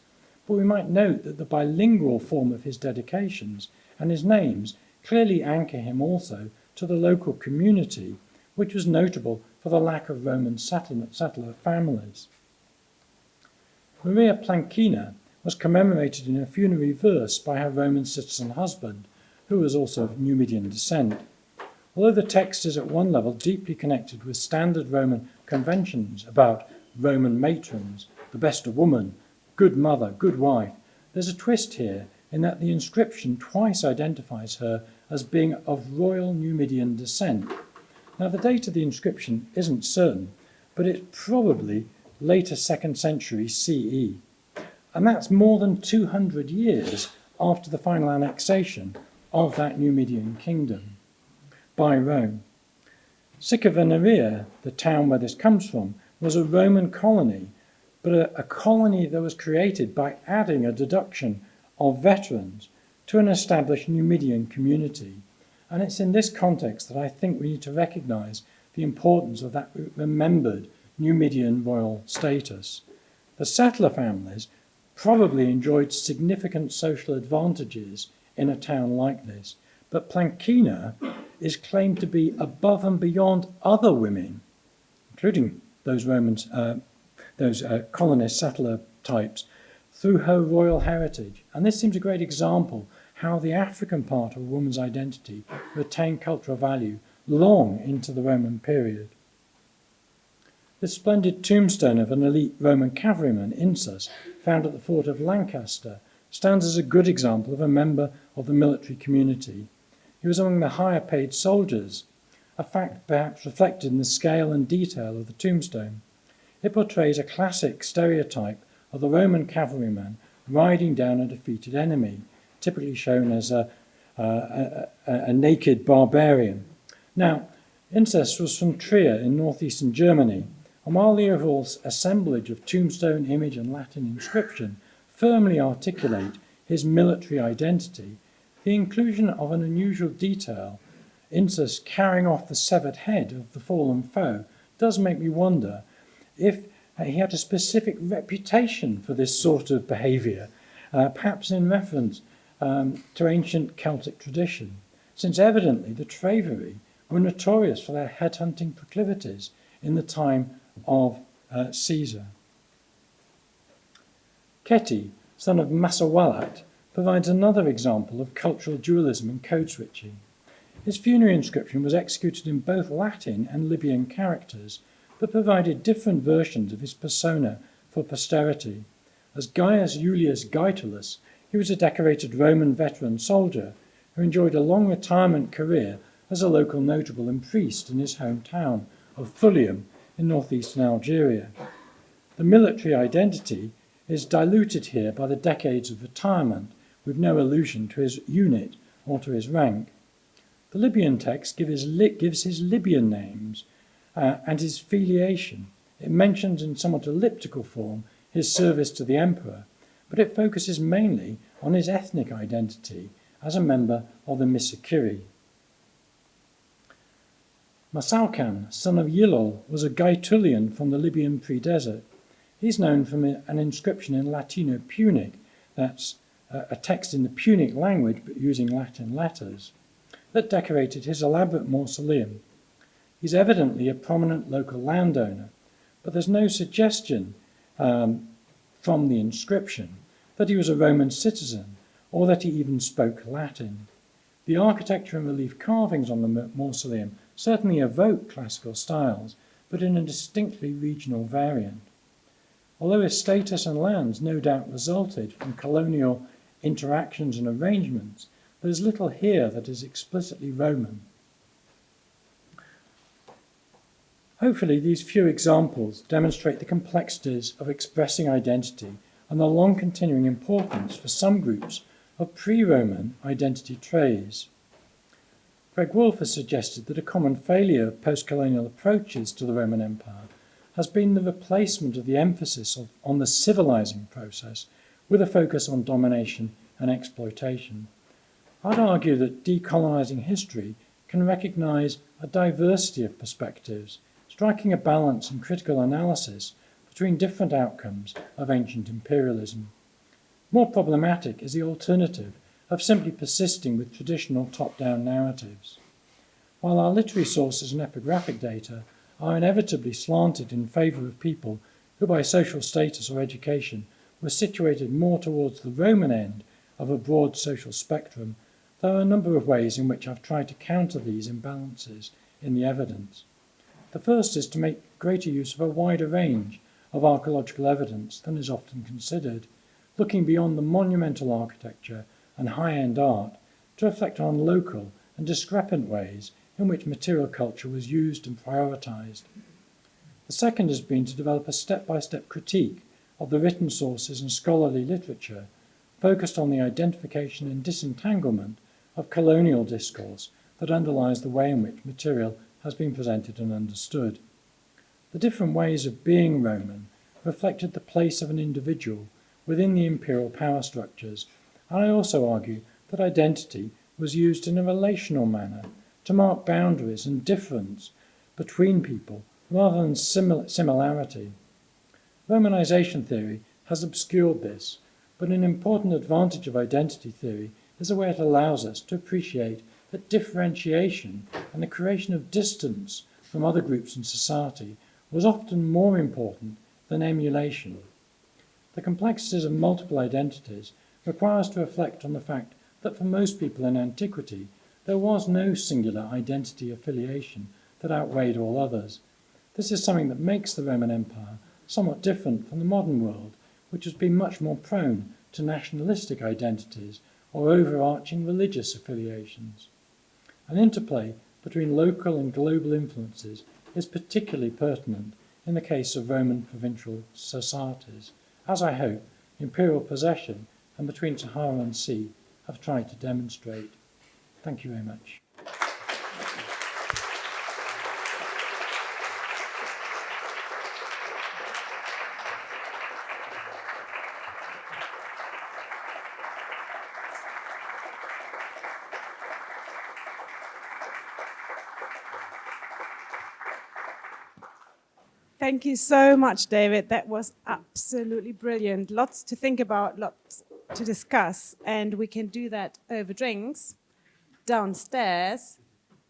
but we might note that the bilingual form of his dedications and his names clearly anchor him also to the local community, which was notable for the lack of Roman settler families. Maria Plancina was commemorated in a funerary verse by her Roman citizen husband, who was also of Numidian descent. Although the text is at one level deeply connected with standard Roman conventions about Roman matrons, the best of woman, good mother, good wife, There's a twist here in that the inscription twice identifies her as being of royal Numidian descent. Now, the date of the inscription isn't certain, but it's probably later 2nd century CE. And that's more than 200 years after the final annexation of that Numidian kingdom by Rome. Sycamore, the town where this comes from, was a Roman colony, but a colony that was created by adding a deduction of veterans to an established Numidian community. And it's in this context that I think we need to recognise the importance of that remembered Numidian royal status. The settler families probably enjoyed significant social advantages in a town like this, but Plancina is claimed to be above and beyond other women, including those Romans, those colonist settler types, through her royal heritage. And this seems a great example how the African part of a woman's identity retained cultural value long into the Roman period. This splendid tombstone of an elite Roman cavalryman, Insus, found at the fort of Lancaster, stands as a good example of a member of the military community. He was among the higher paid soldiers, a fact perhaps reflected in the scale and detail of the tombstone. It portrays a classic stereotype of the Roman cavalryman riding down a defeated enemy, typically shown as a naked barbarian. Now, Insus was from Trier in northeastern Germany, and while the overall assemblage of tombstone, image and Latin inscription firmly articulate his military identity, the inclusion of an unusual detail, Insus carrying off the severed head of the fallen foe, does make me wonder if he had a specific reputation for this sort of behaviour, perhaps in reference to ancient Celtic tradition, since evidently the Treveri were notorious for their headhunting proclivities in the time of Caesar. Keti, son of Massawalat, provides another example of cultural dualism and code switching. His funerary inscription was executed in both Latin and Libyan characters, but provided different versions of his persona for posterity. As Gaius Julius Gaetulus, he was a decorated Roman veteran soldier who enjoyed a long retirement career as a local notable and priest in his hometown of Thulium in northeastern Algeria. The military identity is diluted here by the decades of retirement, with no allusion to his unit or to his rank. The Libyan text gives his Libyan names and his filiation. It mentions in somewhat elliptical form his service to the emperor, but it focuses mainly on his ethnic identity as a member of the Misakiri. Masalkan, son of Yilol, was a Gaetulian from the Libyan pre-desert. He's known from an inscription in Latino Punic, that's a text in the Punic language but using Latin letters, that decorated his elaborate mausoleum. He's evidently a prominent local landowner, but there's no suggestion from the inscription that he was a Roman citizen or that he even spoke Latin. The architecture and relief carvings on the mausoleum certainly evoke classical styles, but in a distinctly regional variant. Although his status and lands no doubt resulted from colonial interactions and arrangements, there's little here that is explicitly Roman. Hopefully, these few examples demonstrate the complexities of expressing identity and the long continuing importance for some groups of pre-Roman identity traits. Greg Wolfe has suggested that a common failure of post-colonial approaches to the Roman Empire has been the replacement of the emphasis on the civilizing process with a focus on domination and exploitation. I'd argue that decolonising history can recognise a diversity of perspectives, striking a balance and critical analysis between different outcomes of ancient imperialism. More problematic is the alternative of simply persisting with traditional top-down narratives. While our literary sources and epigraphic data are inevitably slanted in favour of people who by social status or education were situated more towards the Roman end of a broad social spectrum, there are a number of ways in which I've tried to counter these imbalances in the evidence. The first is to make greater use of a wider range of archaeological evidence than is often considered, looking beyond the monumental architecture and high-end art to reflect on local and discrepant ways in which material culture was used and prioritised. The second has been to develop a step-by-step critique of the written sources and scholarly literature focused on the identification and disentanglement of colonial discourse that underlies the way in which material has been presented and understood. The different ways of being Roman reflected the place of an individual within the imperial power structures, and I also argue that identity was used in a relational manner to mark boundaries and difference between people rather than similarity. Romanization theory has obscured this, but an important advantage of identity theory is the way it allows us to appreciate that differentiation and the creation of distance from other groups in society was often more important than emulation. The complexities of multiple identities require us to reflect on the fact that for most people in antiquity, there was no singular identity affiliation that outweighed all others. This is something that makes the Roman Empire somewhat different from the modern world, which has been much more prone to nationalistic identities or overarching religious affiliations. An interplay between local and global influences is particularly pertinent in the case of Roman provincial societies, as I hope Imperial Possession and Between Sahara and Sea have tried to demonstrate. Thank you very much.
Thank you so much, David. That was absolutely brilliant. Lots to think about, lots to discuss, and we can do that over drinks downstairs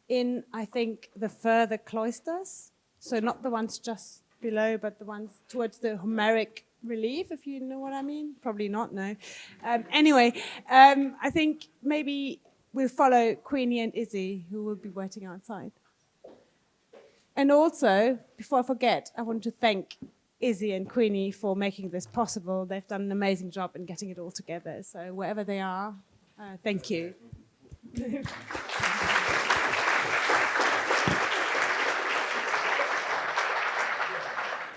in, I think, the further cloisters. So not the ones just below, but the ones towards the Homeric relief, if you know what I mean. Probably not, no. Anyway, I think maybe we'll follow Queenie and Izzy, who will be waiting outside. And also, before I forget, I want to thank Izzy and Queenie for making this possible. They've done an amazing job in getting it all together. So wherever they are, thank you.